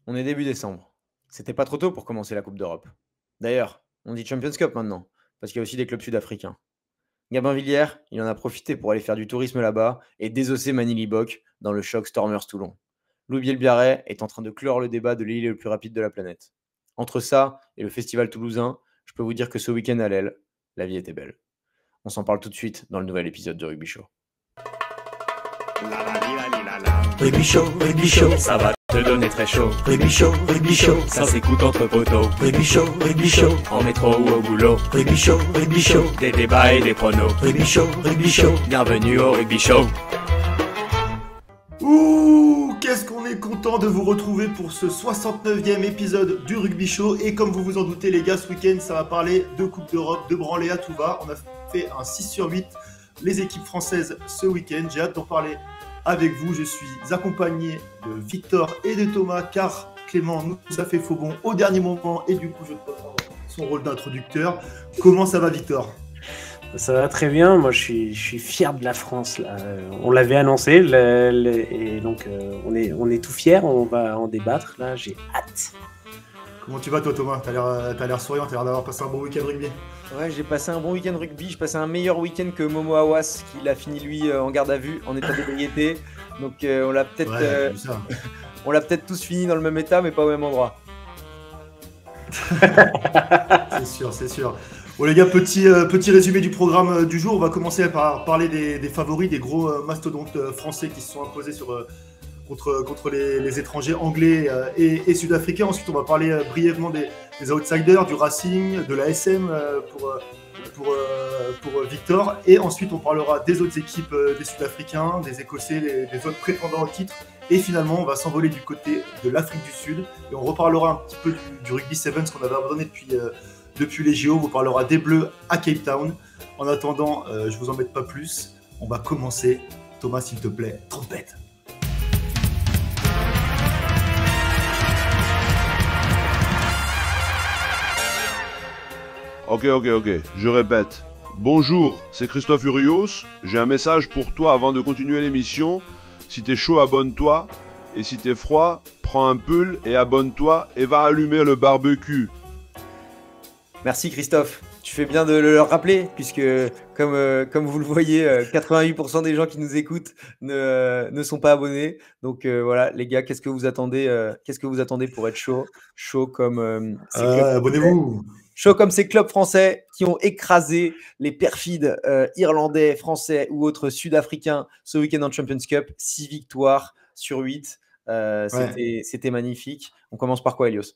On est début décembre. C'était pas trop tôt pour commencer la Coupe d'Europe. D'ailleurs, on dit Champions Cup maintenant, parce qu'il y a aussi des clubs sud-africains. Gabin Villiers, il en a profité pour aller faire du tourisme là-bas et désosser Manili Bock dans le choc Stormers Toulon. Louis Bielbiarré est en train de clore le débat de l'île le plus rapide de la planète. Entre ça et le festival toulousain, je peux vous dire que ce week-end à l'aile, la vie était belle. On s'en parle tout de suite dans le nouvel épisode de Rugby Show. Rugby Show, ça va te donner très chaud. Rugby Show, ça s'écoute entre poteaux. Rugby Show, en métro ou au boulot. Rugby Show, des débats et des pronos. Rugby Show, bienvenue au Rugby Show. Ouh, qu'est-ce qu'on est content de vous retrouver pour ce 69e épisode du Rugby Show. Et comme vous vous en doutez les gars, ce week-end ça va parler de Coupe d'Europe, de branlée à tout va. On a fait un 6 sur 8 les équipes françaises ce week-end. J'ai hâte d'en parler avec vous. Je suis accompagné de Victor et de Thomas car Clément nous a fait faux bon au dernier moment et du coup je peux prendre son rôle d'introducteur. Comment ça va Victor ? Ça va très bien, moi je suis fier de la France là. On l'avait annoncé et donc on est tout fiers, on va en débattre là, j'ai hâte. Comment tu vas toi Thomas ? T'as l'air souriant, t'as l'air d'avoir passé un bon week-end rugby. Ouais, j'ai passé un bon week-end rugby, j'ai passé un meilleur week-end que Momo Awas qui l'a fini lui en garde à vue, en état d'ébriété. Donc on l'a peut-être on l'a peut-être tous fini dans le même état mais pas au même endroit. C'est sûr. Bon les gars, petit résumé du programme du jour. On va commencer par parler des favoris, des gros mastodontes français qui se sont imposés contre les étrangers anglais et sud-africains. Ensuite, on va parler brièvement des outsiders, du Racing, de la SM pour Victor. Et ensuite, on parlera des autres équipes, des Sud-Africains, des Écossais, des autres prétendants au titre. Et finalement, on va s'envoler du côté de l'Afrique du Sud. Et on reparlera un petit peu du Rugby Sevens qu'on avait abandonné depuis les JO. On vous parlera des Bleus à Cape Town. En attendant, je vous embête pas plus. On va commencer. Thomas, s'il te plaît, trompette. Ok, je répète. Bonjour, c'est Christophe Urios. J'ai un message pour toi avant de continuer l'émission. Si t'es chaud, abonne-toi. Et si t'es froid, prends un pull et abonne-toi et va allumer le barbecue. Merci Christophe, tu fais bien de le rappeler puisque comme vous le voyez, 88% des gens qui nous écoutent ne sont pas abonnés. Donc voilà les gars, qu'est-ce que vous attendez pour être chaud comme abonnez-vous. Chaud comme ces clubs français qui ont écrasé les perfides irlandais, français ou autres sud-africains ce week-end en Champions Cup. 6 victoires sur 8. C'était magnifique. On commence par quoi, Elios ?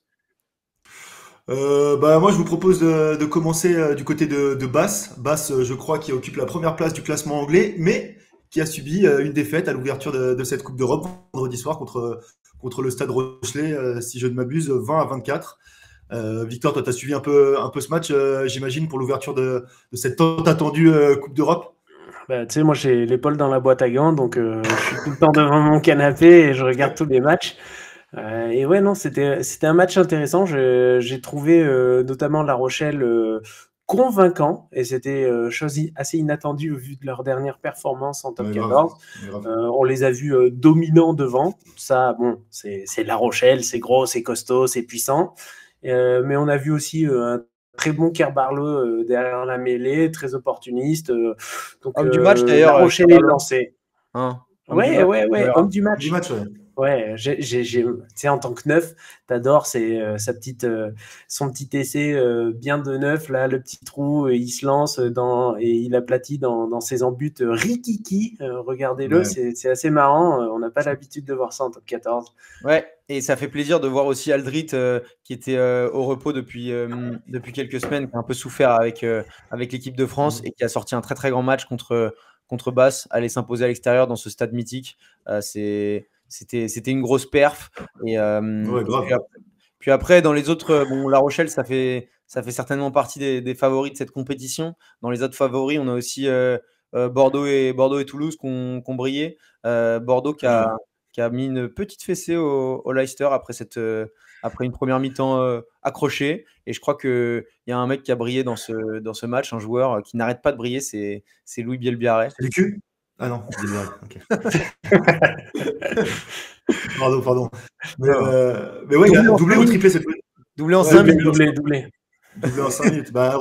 Moi je vous propose de commencer du côté de Bath. Bath, je crois, qui occupe la première place du classement anglais, mais qui a subi une défaite à l'ouverture de cette Coupe d'Europe vendredi soir contre le Stade Rochelais, si je ne m'abuse, 20-24. Victor, toi, tu as suivi un peu ce match, j'imagine, pour l'ouverture de cette tant attendue Coupe d'Europe. Tu sais, moi j'ai l'épaule dans la boîte à gants, donc je suis tout le temps devant mon canapé et je regarde tous les matchs. Et ouais, non, c'était un match intéressant. J'ai trouvé notamment La Rochelle convaincant, et c'était chose assez inattendue au vu de leur dernière performance en top 14. Grave. On les a vus dominants devant. Ça, bon, c'est La Rochelle, c'est gros, c'est costaud, c'est puissant. Mais on a vu aussi un très bon Kerbarlo derrière la mêlée, très opportuniste. Donc, homme du match d'ailleurs. La Rochelle est lancée. Ouais, homme du match. Ouais, tu sais, en tant que neuf, t'adores son petit essai bien de neuf, là, le petit trou, il se lance et il aplatit dans ses embuts rikiki. Regardez-le, c'est assez marrant. On n'a pas l'habitude de voir ça en top 14. Ouais, et ça fait plaisir de voir aussi Aldrit qui était au repos depuis quelques semaines, qui a un peu souffert avec l'équipe de France et qui a sorti un très très grand match contre Bath, aller s'imposer à l'extérieur dans ce stade mythique. C'était une grosse perf. Et puis après, dans les autres, La Rochelle, ça fait certainement partie des favoris de cette compétition. Dans les autres favoris, on a aussi Bordeaux et Toulouse qui ont brillé. Bordeaux qui a mis une petite fessée au Leicester après une première mi-temps accrochée. Et je crois qu'il y a un mec qui a brillé dans ce match, un joueur qui n'arrête pas de briller, c'est Louis Bielbiarré. C'est du cul. Ah non, ok. Pardon. Mais ouais, il a doublé ou triplé cette fois. Doublé en 5 minutes. Doublé en 5 minutes. Bah,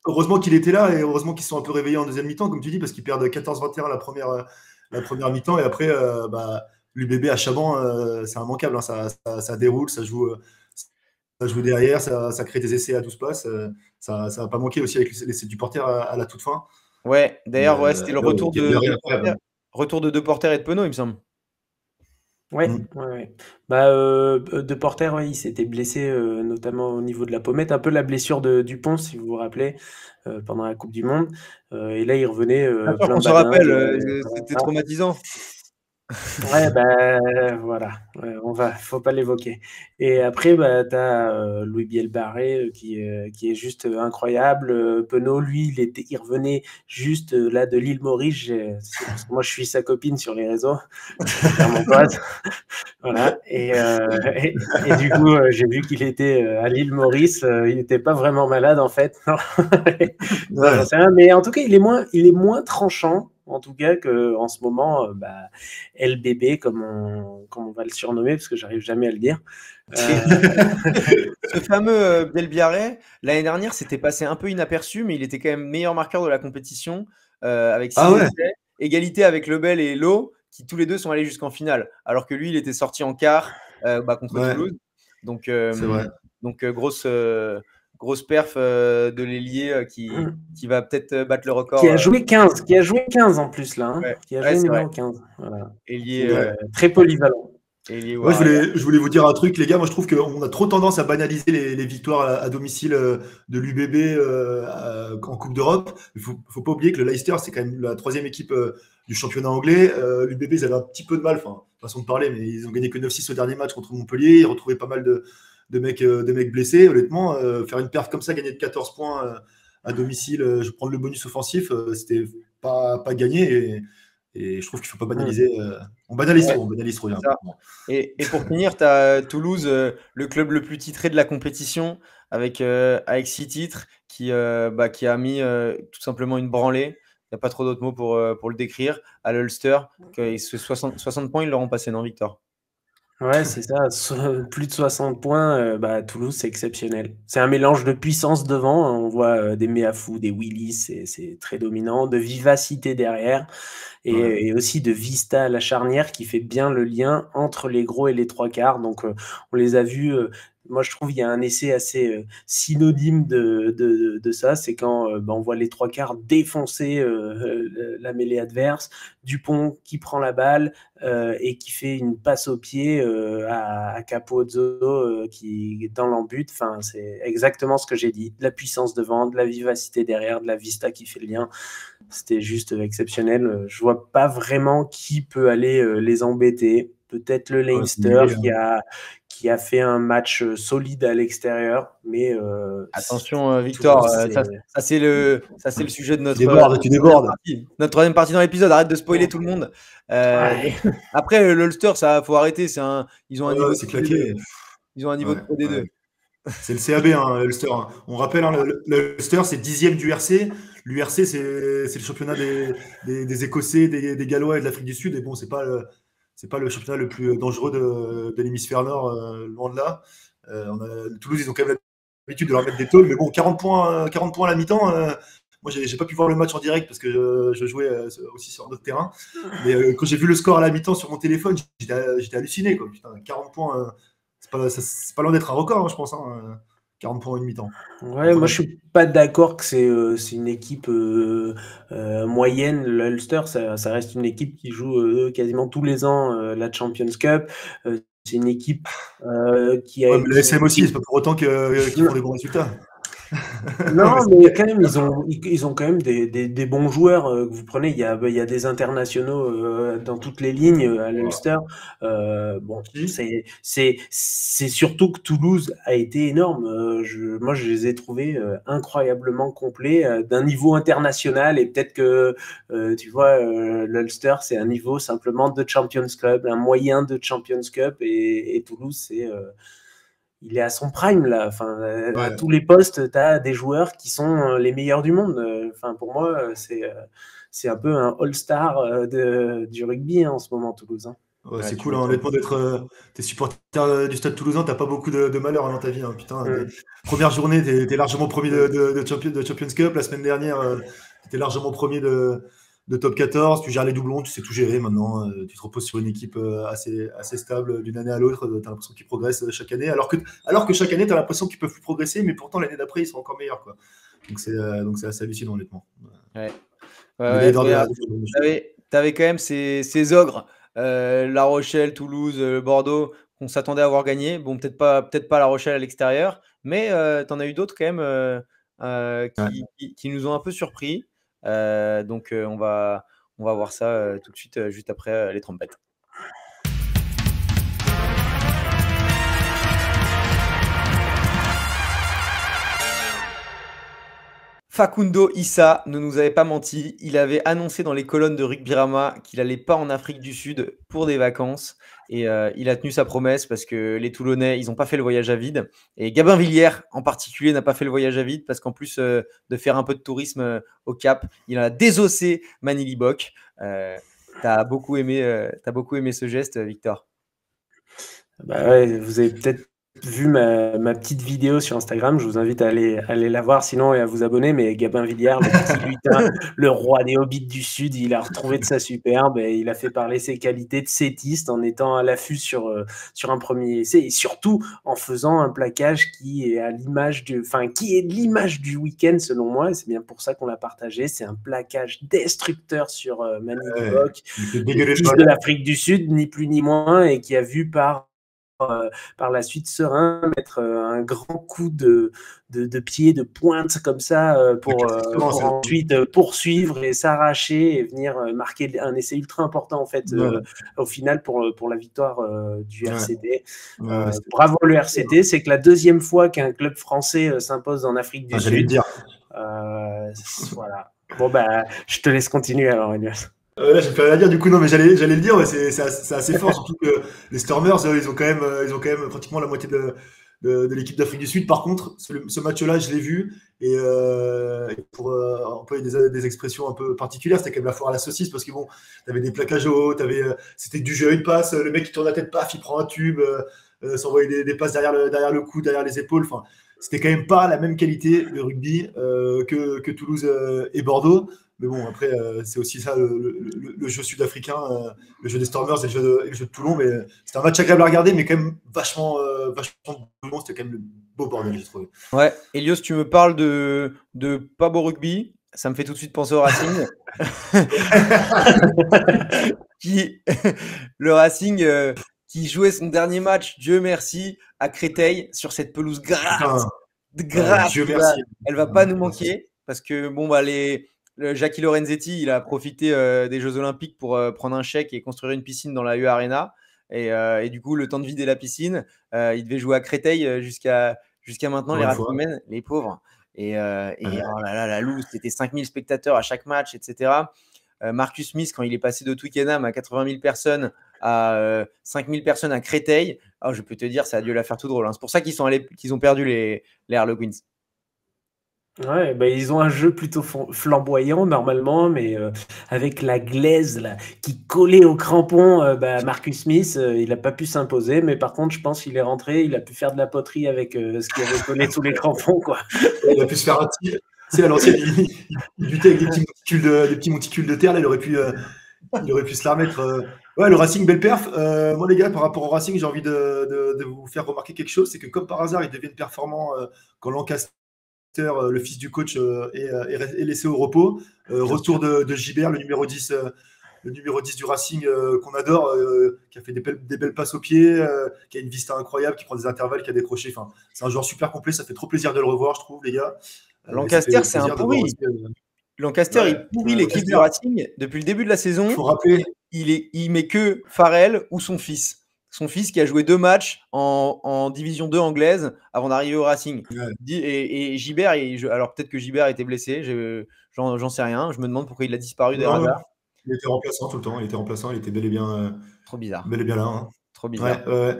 heureusement qu'il était là et heureusement qu'ils sont un peu réveillés en deuxième mi-temps, comme tu dis, parce qu'ils perdent 14-21 la première mi-temps. Et après, l'UBB à Chaban, c'est immanquable. Hein. Ça déroule, ça joue derrière, ça crée des essais à 12 passes. Ça va pas manquer aussi avec les supporters à la toute fin. Ouais, d'ailleurs, c'était le retour de De Porter et de Penaud, il me semble. Ouais. De Porter, il s'était blessé notamment au niveau de la pommette, un peu la blessure de Dupont, si vous vous rappelez, pendant la Coupe du Monde. Et là, il revenait plein on de se badingue, rappelle, c'était traumatisant. Ouais, voilà, faut pas l'évoquer. Et après, tu as Louis Bielbarré qui est juste incroyable. Penaud, lui, il revenait juste là de l'île Maurice. Parce que moi, je suis sa copine sur les réseaux. C'est mon pote. Voilà. Et du coup, j'ai vu qu'il était à l'île Maurice. Il n'était pas vraiment malade, en fait. Non, j'en sais rien. Mais en tout cas, il est moins tranchant. En tout cas, qu'en ce moment, LBB, comme on va le surnommer, parce que j'arrive jamais à le dire. Ce fameux Bielbarré, l'année dernière, c'était passé un peu inaperçu, mais il était quand même meilleur marqueur de la compétition avec 6 essais, égalité avec Lebel et Lo, qui tous les deux sont allés jusqu'en finale, alors que lui, il était sorti en quart contre Toulouse. Donc, grosse perf de l'ailier qui va peut-être battre le record. Qui a joué 15 en plus là. Ouais. Qui a joué numéro 15. Voilà. Ailier, très polyvalent. Ouais, je voulais vous dire un truc, les gars. Moi, je trouve qu'on a trop tendance à banaliser les victoires à domicile de l'UBB en Coupe d'Europe. Il faut pas oublier que le Leicester, c'est quand même la 3e équipe du championnat anglais. L'UBB, ils avaient un petit peu de mal, façon de parler, mais ils ont gagné que 9-6 au dernier match contre Montpellier. Ils retrouvaient pas mal de mecs blessés. Honnêtement, faire une perte comme ça, gagner de 14 points à domicile, je prends le bonus offensif, c'était pas gagné. Et je trouve qu'il ne faut pas banaliser. On banalise trop. Et pour finir, tu as Toulouse, le club le plus titré de la compétition, avec 6 titres, qui a mis tout simplement une branlée. Il n'y a pas trop d'autres mots pour le décrire. À l'Ulster, 60 points, ils l'auront passé, non, Victor? Ouais, c'est ça. Plus de 60 points, Toulouse, c'est exceptionnel. C'est un mélange de puissance devant. On voit des Meafou, des Willis, c'est très dominant, de vivacité derrière. Et aussi de vista à la charnière qui fait bien le lien entre les gros et les trois quarts. Donc, on les a vus. Moi, je trouve qu'il y a un essai assez synonyme de ça. C'est quand on voit les trois quarts défoncer la mêlée adverse. Dupont qui prend la balle et qui fait une passe au pied à Capozzo qui est dans l'embut. Enfin, c'est exactement ce que j'ai dit. De la puissance devant, de la vivacité derrière, de la vista qui fait le lien. C'était juste exceptionnel. Je vois pas vraiment qui peut aller les embêter. Peut-être le Leinster qui a fait un match solide à l'extérieur, mais attention Victor, ça c'est le sujet de notre notre troisième partie dans l'épisode. Arrête de spoiler tout le monde. Après l'Ulster, ça faut arrêter. Ils ont un niveau. C'est claqué. Ils ont un niveau de Pro D2. C'est le CAB, l'Ulster. On rappelle, l'Ulster, c'est 10e du RC. L'URC, c'est le championnat des Écossais, des Gallois et de l'Afrique du Sud. Et bon, c'est pas le championnat le plus dangereux de l'hémisphère nord, loin de là. Toulouse, ils ont quand même l'habitude de leur mettre des tôles. Mais bon, 40 points à la mi-temps. Moi, j'ai pas pu voir le match en direct parce que je jouais aussi sur d'autres terrains. Mais quand j'ai vu le score à la mi-temps sur mon téléphone, j'étais halluciné, quoi. Putain, 40 points, c'est pas loin d'être un record, je pense. 40 points en une mi-temps. Ouais, moi je suis pas d'accord que c'est une équipe moyenne. L'Ulster, ça reste une équipe qui joue quasiment tous les ans la Champions Cup. C'est une équipe qui a. Ouais, mais le SM aussi, c'est pas pour autant qu'ils font des bons résultats. Non, mais quand même, ils ont quand même des bons joueurs que vous prenez. Il y a des internationaux dans toutes les lignes à l'Ulster. Bon, c'est surtout que Toulouse a été énorme. Moi, je les ai trouvés incroyablement complets, d'un niveau international. Et peut-être que, tu vois, l'Ulster, c'est un niveau simplement de Champions Club, un moyen de Champions Cup. Et Toulouse, il est à son prime là. Enfin, à Ouais. tous les postes, tu as des joueurs qui sont les meilleurs du monde. Enfin, pour moi, c'est un peu un all-star du rugby en ce moment, Toulouse. Hein. Ouais, Ouais, c'est tu cool, hein, m'étonnes. honnêtement, d'être t'es supporter du Stade Toulousain, t'as pas beaucoup de malheur hein, dans ta vie. Hein, putain, Mm. première journée, t'es largement premier de Champions Cup. La semaine dernière, t'étais largement premier de Top 14. Tu gères les doublons, tu sais tout gérer maintenant. Tu te reposes sur une équipe assez stable d'une année à l'autre. T'as l'impression qu'ils progressent chaque année. Alors que chaque année, t'as l'impression qu'ils peuvent plus progresser, mais pourtant l'année d'après, ils sont encore meilleurs. Quoi. Donc c'est assez hallucinant, honnêtement. Ouais. Médaille d'or Mais de la t'avais quand même ces ogres, La Rochelle, Toulouse, Bordeaux, qu'on s'attendait à avoir gagné. Bon, peut-être pas La Rochelle à l'extérieur, mais t'en as eu d'autres quand même Ouais. qui nous ont un peu surpris. Donc on va voir ça tout de suite, juste après les trompettes. Facundo Issa ne nous avait pas menti. Il avait annoncé dans les colonnes de Rugbyrama qu'il allait pas en Afrique du Sud pour des vacances. Et il a tenu sa promesse parce que les Toulonnais, ils n'ont pas fait le voyage à vide. Et Gabin Villière, en particulier, n'a pas fait le voyage à vide parce qu'en plus de faire un peu de tourisme au Cap, il a désossé Manili Bock. T'as beaucoup aimé ce geste, Victor? Bah ouais, vous avez peut-être vu ma petite vidéo sur Instagram. Je vous invite à aller la voir sinon et à vous abonner. Mais Gabin Villière, le petit lutin, le roi des hobbits du Sud, il a retrouvé de sa superbe et il a fait parler ses qualités de sétiste en étant à l'affût sur un premier essai et surtout en faisant un plaquage qui est qui est l'image du week-end selon moi. Et c'est bien pour ça qu'on l'a partagé. C'est un plaquage destructeur sur Manili Bock, Il fait le dégueuler fils de l'Afrique du Sud, ni plus ni moins, et qui a vu par la suite Serein mettre un grand coup de pied, de pointe comme ça pour ensuite poursuivre et s'arracher et venir marquer un essai ultra important en fait au final pour la victoire du RCT. Bravo le RCT, c'est que la deuxième fois qu'un club français s'impose en Afrique du J'allais Sud. le dire. Voilà. Bon bah je te laisse continuer alors Elias. Là, j'ai plus rien à dire du coup, non, mais j'allais le dire, ouais, c'est assez fort, surtout que les Stormers, ils ont quand même pratiquement la moitié de l'équipe d'Afrique du Sud. Par contre, ce match-là, je l'ai vu, et pour employer des expressions un peu particulières, c'était quand même la foire à la saucisse, parce que bon, t'avais des plaquages hauts, c'était du jeu à une passe, le mec qui tourne la tête, paf, il prend un tube, s'envoyer des passes derrière le cou, derrière les épaules, enfin, c'était quand même pas la même qualité de rugby que Toulouse et Bordeaux. Mais bon, après, c'est aussi ça le jeu sud-africain, le jeu des Stormers et le jeu de Toulon. Mais c'était un match agréable à regarder, mais quand même vachement bon. C'était quand même le beau bordel, j'ai trouvé. Ouais, Elios, tu me parles de pas beau rugby. Ça me fait tout de suite penser au Racing. Le Racing qui jouait son dernier match, Dieu merci, à Créteil sur cette pelouse grasse. Dieu merci. Elle va pas nous manquer parce que bon bah le Jackie Lorenzetti, il a profité des Jeux Olympiques pour prendre un chèque et construire une piscine dans la U Arena. Et du coup, le temps de vider la piscine, il devait jouer à Créteil jusqu'à maintenant, les Racingmen, les pauvres. Et oh là là, la loose, c'était 5000 spectateurs à chaque match, etc. Marcus Smith, quand il est passé de Twickenham à 80 000 personnes à 5000 personnes à Créteil, je peux te dire, ça a dû la faire tout drôle. Hein. C'est pour ça qu'ils ont perdu les Harlequins. Ouais, bah, ils ont un jeu plutôt flamboyant normalement, mais avec la glaise là, qui collait au crampon, Marcus Smith, il n'a pas pu s'imposer, mais par contre, je pense qu'il est rentré, il a pu faire de la poterie avec ce qui avait collé sous les crampons. Quoi. Il a pu se faire un tir. Tu sais, à l'ancienne, il luttait avec des petits monticules de terre, là, il aurait pu se la remettre. Ouais, le Racing, belle perf. Moi, les gars, par rapport au Racing, j'ai envie de vous faire remarquer quelque chose, c'est que comme par hasard, ils deviennent performants quand Lancaster, le fils du coach, est laissé au repos. Retour de Gibert, le numéro 10 du Racing qu'on adore, qui a fait des belles passes au pied, qui a une vista incroyable, qui prend des intervalles, qui a décroché. Enfin, c'est un joueur super complet, ça fait trop plaisir de le revoir, je trouve, les gars. Lancaster, c'est un pourri. Lancaster, il pourrit l'équipe du Racing depuis le début de la saison. Il faut rappeler. Il met que Farrell ou son fils. Son fils qui a joué 2 matchs en Division 2 anglaise avant d'arriver au Racing. Ouais. Et Gibert, alors peut-être que Gibert était blessé, j'en sais rien. Je me demande pourquoi il a disparu des radars. Il était remplaçant tout le temps, il était bel et bien, trop bizarre. Bel et bien là. Hein. Trop bizarre. Ouais.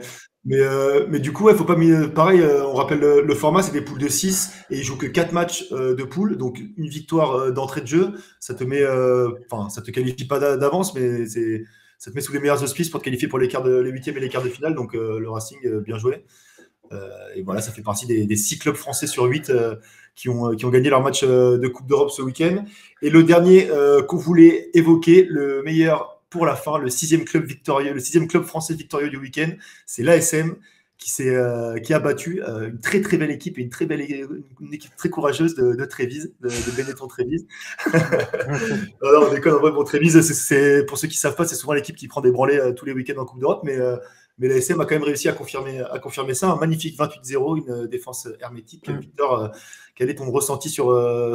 Mais du coup, ouais, faut pas pareil, on rappelle le format, c'est des poules de 6 et ils jouent que 4 matchs de poule, donc une victoire d'entrée de jeu, ça te met, enfin, ça te qualifie pas d'avance, mais ça te met sous les meilleurs auspices pour te qualifier pour les huitièmes et les quarts de finale. Donc le Racing, bien joué. Et voilà, ça fait partie des 6 clubs français sur 8 qui ont gagné leur match de Coupe d'Europe ce week-end. Et le dernier qu'on voulait évoquer, le meilleur pour la fin, le 6e club victorieux, le 6e club français victorieux du week-end, c'est l'ASM qui a battu une très très belle équipe et une équipe très courageuse de Trévise, de Benetton Trévise. Alors, on déconne, en vrai, bon, Trévise, pour ceux qui ne savent pas, c'est souvent l'équipe qui prend des branlées tous les week-ends en Coupe d'Europe, mais l'ASM a quand même réussi à confirmer ça. Un magnifique 28-0, une défense hermétique. Victor, quel est ton ressenti sur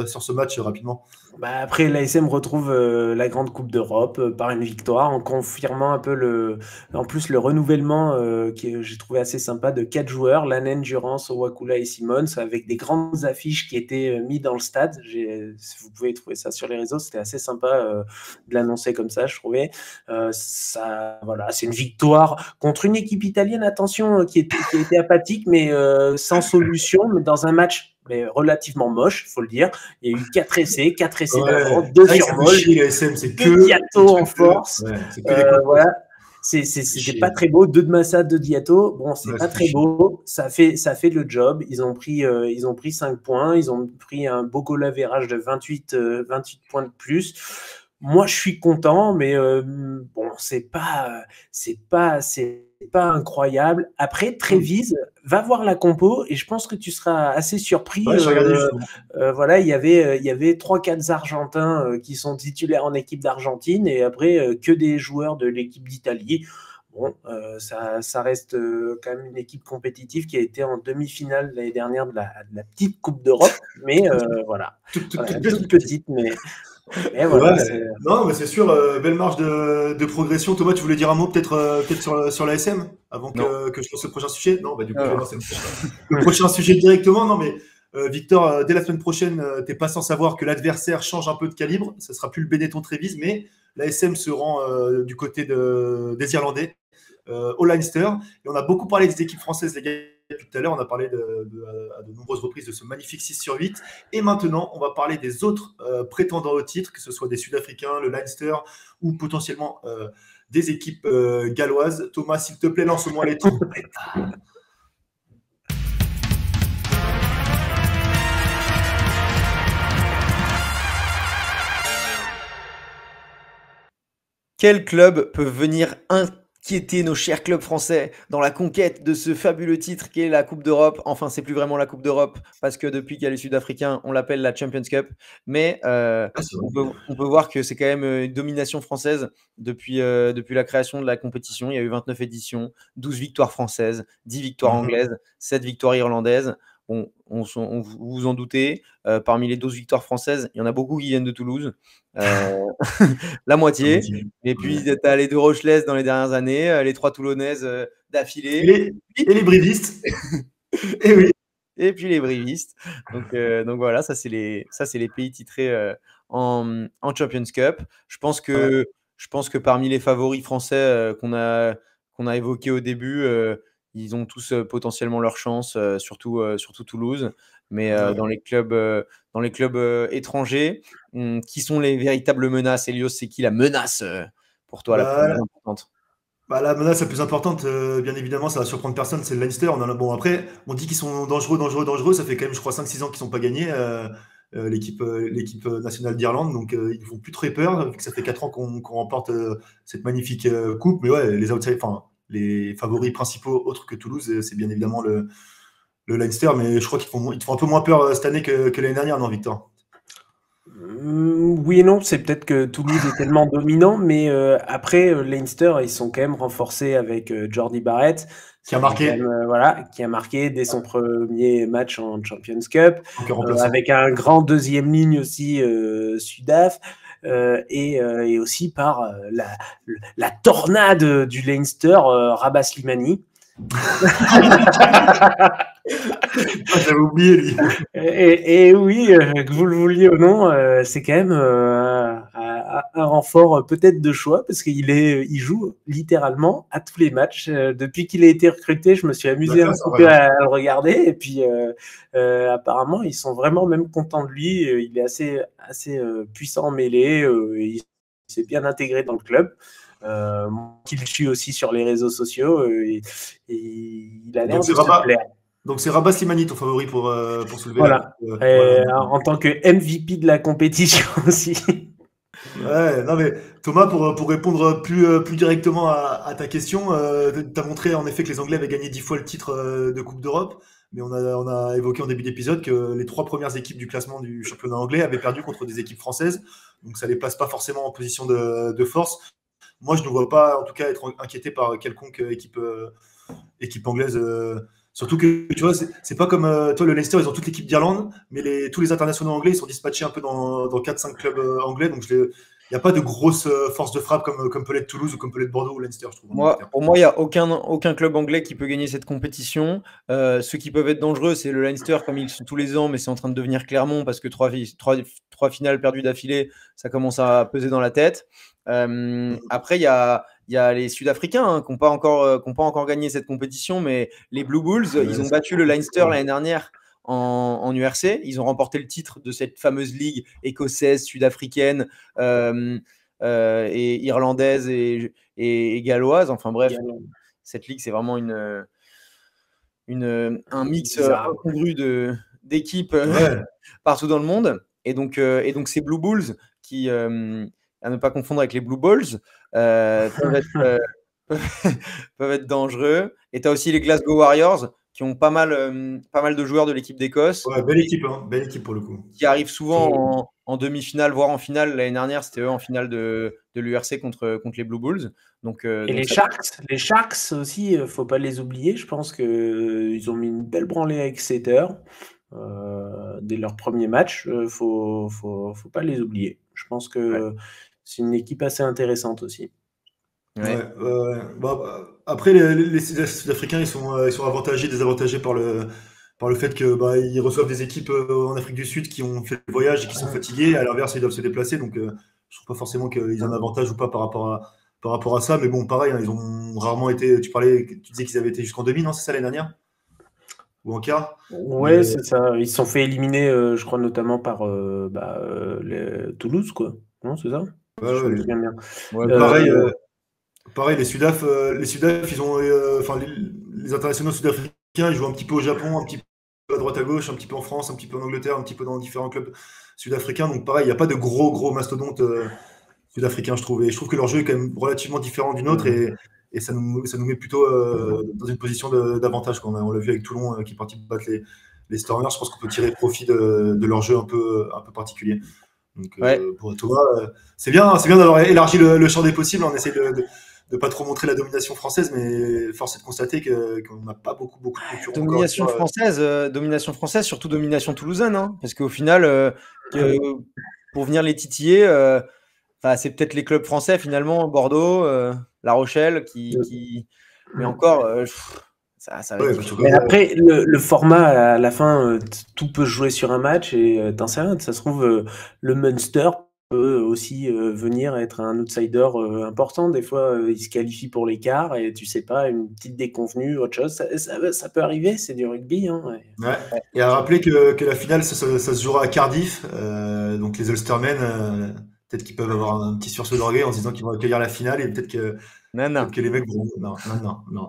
ce match rapidement? Après, l'ASM retrouve la grande Coupe d'Europe par une victoire en confirmant un peu en plus le renouvellement que j'ai trouvé assez sympa de 4 joueurs, Lanen, Durance, Owakula et Simons, avec des grandes affiches qui étaient mises dans le stade. Vous pouvez trouver ça sur les réseaux, c'était assez sympa de l'annoncer comme ça, je trouvais. Voilà, c'est une victoire contre une équipe italienne, attention, qui était apathique, mais sans solution, mais dans un match relativement moche, il faut le dire. Il y a eu 4 essais d'avant, 2 survols, 2 Diato en force. Voilà. C'était pas très beau. 2 de Massa, 2 de Diato. Bon, c'est pas très beau. Ça fait le job. Ils ont pris 5 points. Ils ont pris un beau goal average de 28 points de plus. Moi, je suis content, mais bon, c'est pas incroyable. Après, Trévise, va voir la compo et je pense que tu seras assez surpris. Voilà, il y avait 3-4 Argentins qui sont titulaires en équipe d'Argentine et après que des joueurs de l'équipe d'Italie. Bon, ça reste quand même une équipe compétitive qui a été en demi-finale l'année dernière de la petite Coupe d'Europe, mais voilà, toute petite, mais voilà, non, mais c'est sûr, belle marge de progression. Thomas, tu voulais dire un mot peut-être sur l'ASM avant que je lance le prochain sujet? Non, du coup, je vais lancer le prochain sujet directement. Non, mais Victor, dès la semaine prochaine, t'es pas sans savoir que l'adversaire change un peu de calibre. Ce sera plus le Benetton Trévise, mais l'ASM se rend du côté des Irlandais, au Leinster. Et on a beaucoup parlé des équipes françaises, les gars. Tout à l'heure, on a parlé à de nombreuses reprises de ce magnifique 6/8. Et maintenant, on va parler des autres prétendants au titre, que ce soit des Sud-Africains, le Leinster ou potentiellement des équipes galloises. Thomas, s'il te plaît, lance-moi les tours. Quel club peut venir inquiéter nos chers clubs français dans la conquête de ce fabuleux titre qui est la Coupe d'Europe? Enfin, c'est plus vraiment la Coupe d'Europe parce que depuis qu'il y a les Sud-Africains, on l'appelle la Champions Cup. Mais on peut voir que c'est quand même une domination française depuis la création de la compétition. Il y a eu 29 éditions, 12 victoires françaises, 10 victoires anglaises, 7 victoires irlandaises. Bon, vous vous en doutez, parmi les 12 victoires françaises, il y en a beaucoup qui viennent de Toulouse, la moitié. Et puis, tu as les 2 Rochelaises dans les dernières années, les 3 Toulonnaises d'affilée. Et les Brivistes. Et oui. Et puis les Brivistes. Donc voilà, ça c'est les pays titrés en Champions Cup. Je pense que parmi les favoris français qu'on a évoqués au début, ils ont tous potentiellement leur chance, surtout Toulouse. Mais dans les clubs étrangers, qui sont les véritables menaces? Elios, c'est qui la menace pour toi, la plus importante? La menace la plus importante, bien évidemment, ça va surprendre personne, c'est le Leinster. Bon, après, on dit qu'ils sont dangereux. Ça fait quand même, je crois, 5-6 ans qu'ils ne sont pas gagnés, l'équipe nationale d'Irlande. Donc, ils ne font plus très peur, vu que ça fait 4 ans qu'on remporte cette magnifique coupe. Mais ouais, les favoris principaux, autres que Toulouse, c'est bien évidemment le Leinster. Mais je crois qu'ils te font un peu moins peur cette année que l'année dernière, non, Victor? Oui et non, c'est peut-être que Toulouse est tellement dominant, mais après Leinster, ils sont quand même renforcés avec Jordi Barrett, qui a marqué dès son premier match en Champions Cup, avec un grand deuxième ligne aussi Sudaf, et aussi par la tornade du Leinster, Rabah Slimani. J'avais oublié, lui. Et oui, que vous le vouliez ou non, c'est quand même un renfort peut-être de choix parce il joue littéralement à tous les matchs. Depuis qu'il a été recruté, je me suis amusé un petit peu à le regarder et puis apparemment ils sont vraiment même contents de lui. Il est assez puissant en mêlée, il s'est bien intégré dans le club. Qu'il suit aussi sur les réseaux sociaux et il a l'air de se plaire. Donc c'est Rabat Slimani ton favori pour soulever. Voilà. En tant que MVP de la compétition aussi. Ouais, non mais Thomas, pour répondre plus directement à ta question, tu as montré en effet que les Anglais avaient gagné 10 fois le titre de Coupe d'Europe, mais on a évoqué en début d'épisode que les 3 premières équipes du classement du championnat anglais avaient perdu contre des équipes françaises, donc ça les place pas forcément en position de force. Moi, je ne vois pas, en tout cas, être inquiété par quelconque équipe anglaise. Surtout que, tu vois, c'est pas comme toi, le Leicester, ils ont toute l'équipe d'Irlande, mais tous les internationaux anglais, ils sont dispatchés un peu dans 4-5 clubs anglais. Donc, il n'y a pas de grosse force de frappe comme peut l'être Toulouse ou comme peut l'être Bordeaux ou Leinster, je trouve. Pour moi, il n'y a aucun club anglais qui peut gagner cette compétition. Ceux qui peuvent être dangereux, c'est le Leinster, comme ils sont tous les ans, mais c'est en train de devenir Clermont parce que 3 finales perdues d'affilée, ça commence à peser dans la tête. Après, il y a les Sud-Africains qui n'ont pas encore gagné cette compétition, mais les Blue Bulls, ils ont battu le Leinster l'année dernière en URC. Ils ont remporté le titre de cette fameuse ligue écossaise, sud-africaine et irlandaise et galloise. Enfin bref, cette ligue, c'est vraiment un mix incongru d'équipes partout dans le monde. Et donc ces Blue Bulls qui... à ne pas confondre avec les Blue Balls, peuvent être dangereux. Et tu as aussi les Glasgow Warriors qui ont pas mal de joueurs de l'équipe d'Écosse. Ouais, belle équipe pour le coup. Qui arrivent souvent en demi-finale, voire en finale. L'année dernière, c'était eux en finale de l'URC contre les Blue Bulls. Donc, les Sharks aussi, il ne faut pas les oublier. Je pense qu'ils ont mis une belle branlée avec Setter dès leur premier match. Faut pas les oublier. Je pense que c'est une équipe assez intéressante aussi. Après, les Sud-Africains, ils sont désavantagés par le fait qu'ils reçoivent des équipes en Afrique du Sud qui ont fait le voyage et qui sont fatigués. À l'inverse, ils doivent se déplacer. Donc, je ne trouve pas forcément qu'ils aient un avantage ou pas par rapport à ça. Mais bon, pareil, ils ont rarement été. Tu disais qu'ils avaient été jusqu'en demi, non? C'est ça l'année dernière? Ou en quart? Ouais, c'est ça. Ils se sont fait éliminer, je crois, notamment par Toulouse, quoi. Non, c'est ça? Pareil, les Sudaf, ils ont, les internationaux sud-africains, ils jouent un petit peu au Japon, un petit peu à droite à gauche, un petit peu en France, un petit peu en Angleterre, un petit peu dans différents clubs sud-africains. Donc pareil, il n'y a pas de gros mastodontes sud-africains, je trouve. Et je trouve que leur jeu est quand même relativement différent du nôtre et ça nous met plutôt dans une position d'avantage. On l'a vu avec Toulon qui est parti battre les Stormers. Je pense qu'on peut tirer profit de leur jeu un peu particulier. Donc, pour Thomas, c'est bien d'avoir élargi le champ des possibles. On essaie de pas trop montrer la domination française, mais force est de constater qu'on n'a pas beaucoup de concurrents. Domination française, surtout domination toulousaine, hein, parce qu'au final, pour venir les titiller, c'est peut-être les clubs français finalement, Bordeaux, La Rochelle, mais encore. Mais après, le format, à la fin, tout peut se jouer sur un match et t'en sais rien. Ça se trouve, le Munster peut aussi venir être un outsider important. Des fois, il se qualifie pour l'écart et tu sais pas, une petite déconvenue, autre chose. Ça peut arriver, c'est du rugby. Hein, Et à rappeler que la finale, ça se jouera à Cardiff. Donc les Ulstermen, peut-être qu'ils peuvent avoir un petit sursaut d'orgueil en se disant qu'ils vont accueillir la finale et peut-être que les mecs vont. Non,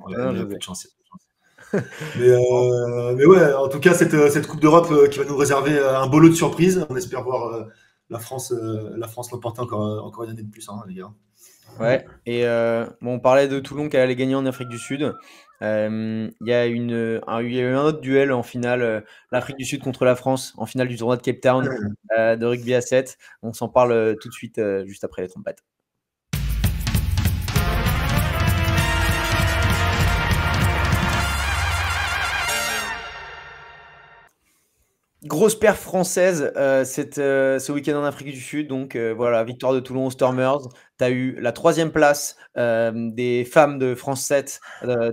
il y a peu de chance. Mais ouais, en tout cas, cette Coupe d'Europe qui va nous réserver un beau lot de surprises. On espère voir la France l'emporter encore une année de plus, hein, les gars. Ouais, et on parlait de Toulon qui allait gagner en Afrique du Sud. Il y a eu un autre duel en finale, l'Afrique du Sud contre la France, en finale du tournoi de Cape Town de rugby à 7. On s'en parle tout de suite, juste après les trompettes. Grosse perf française ce week-end en Afrique du Sud. Donc voilà, victoire de Toulon aux Stormers. Tu as eu la 3e place des femmes de France 7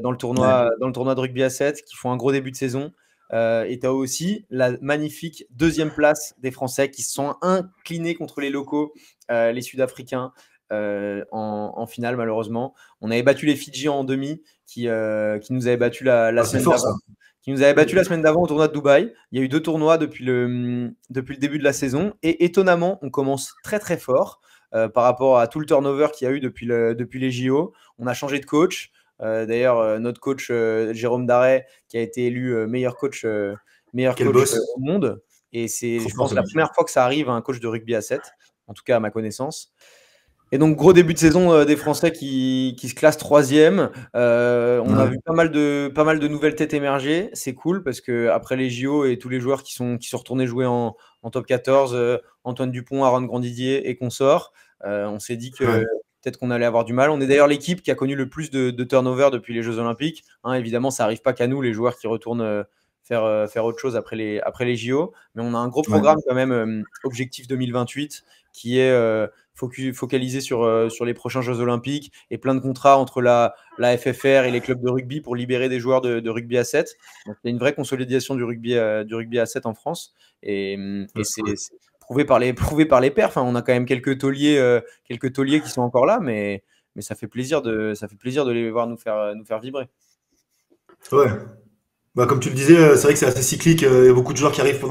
dans le tournoi de rugby à 7 qui font un gros début de saison. Et tu as aussi la magnifique 2e place des Français qui se sont inclinés contre les locaux, les Sud-Africains, en finale malheureusement. On avait battu les Fidji en demi qui nous avaient battu la semaine d'avant. Qui nous avait battu la semaine d'avant au tournoi de Dubaï. Il y a eu 2 tournois depuis le début de la saison. Et étonnamment, on commence très très fort par rapport à tout le turnover qu'il y a eu depuis les JO. On a changé de coach. D'ailleurs, notre coach Jérôme Darret, qui a été élu meilleur coach au monde. Et c'est, je pense, la première fois que ça arrive à un coach de rugby à 7, en tout cas à ma connaissance. Et donc, gros début de saison des Français qui se classent 3e. On a vu pas mal de nouvelles têtes émerger. C'est cool parce qu'après les JO et tous les joueurs qui sont retournés jouer en top 14, Antoine Dupont, Aaron Grandidier et consorts, on s'est dit que peut-être qu'on allait avoir du mal. On est d'ailleurs l'équipe qui a connu le plus de turnover depuis les Jeux Olympiques. Évidemment, ça n'arrive pas qu'à nous, les joueurs qui retournent faire autre chose après les JO. Mais on a un gros programme quand même, Objectif 2028, qui est focalisé sur les prochains Jeux Olympiques et plein de contrats entre la FFR et les clubs de rugby pour libérer des joueurs de rugby à 7. Donc, il y a une vraie consolidation du rugby à 7 en France. Et c'est prouvé par les perfs. On a quand même quelques tauliers qui sont encore là, mais ça fait plaisir de les voir nous faire vibrer. Ouais. Comme tu le disais, c'est vrai que c'est assez cyclique. Il y a beaucoup de joueurs qui arrivent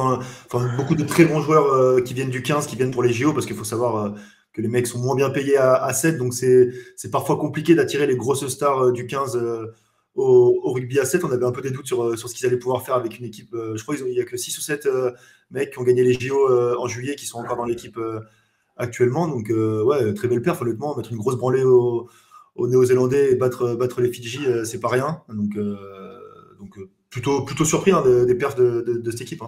beaucoup de très bons joueurs qui viennent du 15, qui viennent pour les JO, parce qu'il faut savoir que les mecs sont moins bien payés à 7, donc c'est parfois compliqué d'attirer les grosses stars du 15 au rugby à 7. On avait un peu des doutes sur ce qu'ils allaient pouvoir faire avec une équipe. Je crois qu'il n'y a que 6 ou 7 mecs qui ont gagné les JO en juillet, qui sont encore dans l'équipe actuellement. Donc très belle perf, honnêtement. Mettre une grosse branlée aux Néo-Zélandais et battre les Fidji, c'est pas rien. Donc plutôt surpris des perfs de cette équipe.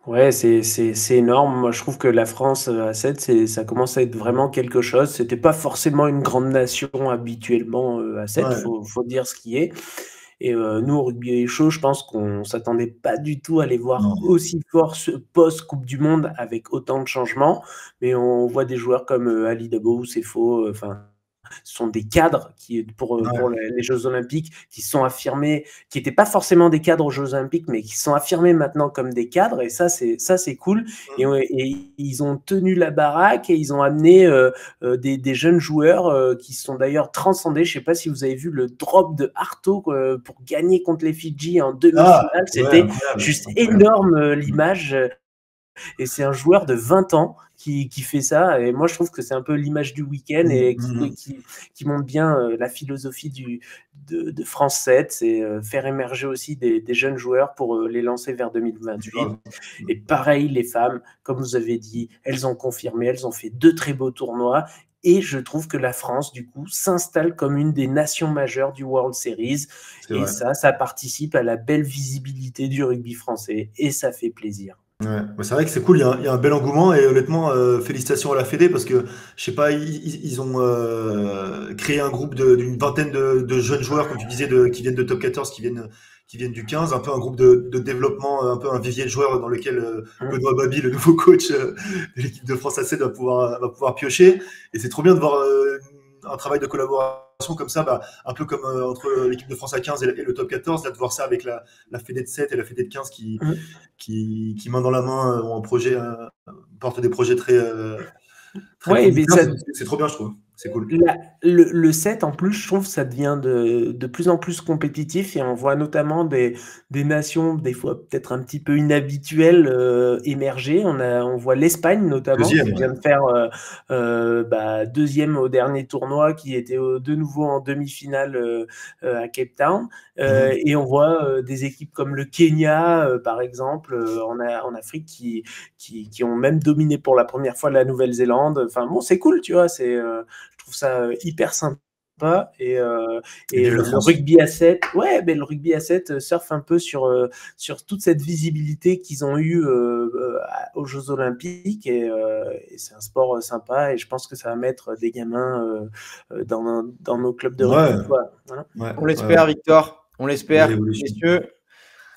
Ouais, c'est énorme. Moi, je trouve que la France à 7, ça commence à être vraiment quelque chose. C'était pas forcément une grande nation habituellement à 7, faut dire ce qui est. Et nous, au rugby chaud, je pense qu'on s'attendait pas du tout à les voir aussi forts post-Coupe du Monde avec autant de changements. Mais on voit des joueurs comme Ali Dabo ou Sefo, ce sont des cadres qui, pour les Jeux Olympiques, qui sont affirmés, qui n'étaient pas forcément des cadres aux Jeux Olympiques, mais qui sont affirmés maintenant comme des cadres. Et ça, c'est cool. Et ils ont tenu la baraque et ils ont amené des jeunes joueurs qui sont d'ailleurs transcendés. Je ne sais pas si vous avez vu le drop de Arto pour gagner contre les Fidji en demi-finale. C'était juste énorme l'image. Et c'est un joueur de 20 ans qui fait ça. Et moi, je trouve que c'est un peu l'image du week-end et qui montre bien la philosophie de France 7. C'est faire émerger aussi des jeunes joueurs pour les lancer vers 2028. Et pareil, les femmes, comme vous avez dit, elles ont confirmé, elles ont fait 2 très beaux tournois. Et je trouve que la France, du coup, s'installe comme une des nations majeures du World Series. Et ça participe à la belle visibilité du rugby français. Et ça fait plaisir. C'est vrai que c'est cool, il y a un bel engouement et honnêtement, félicitations à la Fédé parce que, je sais pas, ils ont créé un groupe d'une vingtaine de jeunes joueurs, comme tu disais, qui viennent de top 14, qui viennent du 15, un peu un groupe de développement, un peu un vivier de joueurs dans lequel Benoît Babi, le nouveau coach de l'équipe de France A7, va pouvoir piocher. Et c'est trop bien de voir un travail de collaboration comme ça, un peu comme entre l'équipe de France A15 et le top 14, là, de voir ça avec la Fédé de 7 et la Fédé de 15 qui main dans la main ont un projet, portent des projets très c'est trop bien, je trouve. C'est cool. Le 7, en plus, je trouve, ça devient de plus en plus compétitif et on voit notamment des nations, des fois peut-être un petit peu inhabituelles, émerger. On voit l'Espagne, notamment, qui vient de faire 2e au dernier tournoi, qui était de nouveau en demi-finale à Cape Town. Et on voit des équipes comme le Kenya, par exemple, en Afrique, qui ont même dominé pour la première fois la Nouvelle-Zélande. Enfin, bon, c'est cool, tu vois, je trouve ça hyper sympa et le rugby à 7, le rugby à 7 surfe un peu sur toute cette visibilité qu'ils ont eue aux Jeux Olympiques et c'est un sport sympa et je pense que ça va mettre des gamins dans nos clubs de rugby. On l'espère, Victor, on l'espère, messieurs.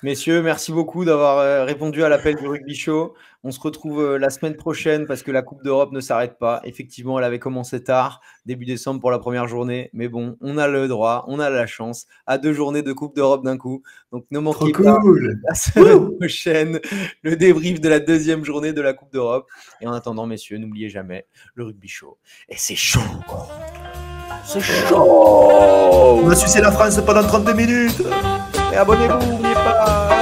Messieurs, merci beaucoup d'avoir répondu à l'appel du Rugby Show. On se retrouve la semaine prochaine parce que la Coupe d'Europe ne s'arrête pas. Effectivement, elle avait commencé tard, début décembre pour la première journée. Mais bon, on a le droit, on a la chance à 2 journées de Coupe d'Europe d'un coup. Donc ne manquez pas la semaine prochaine le débrief de la 2e journée de la Coupe d'Europe. Et en attendant, messieurs, n'oubliez jamais le Rugby Show. Et c'est chaud. C'est chaud. On a sucé la France pendant 32 minutes. Et abonnez-vous, n'oubliez pas.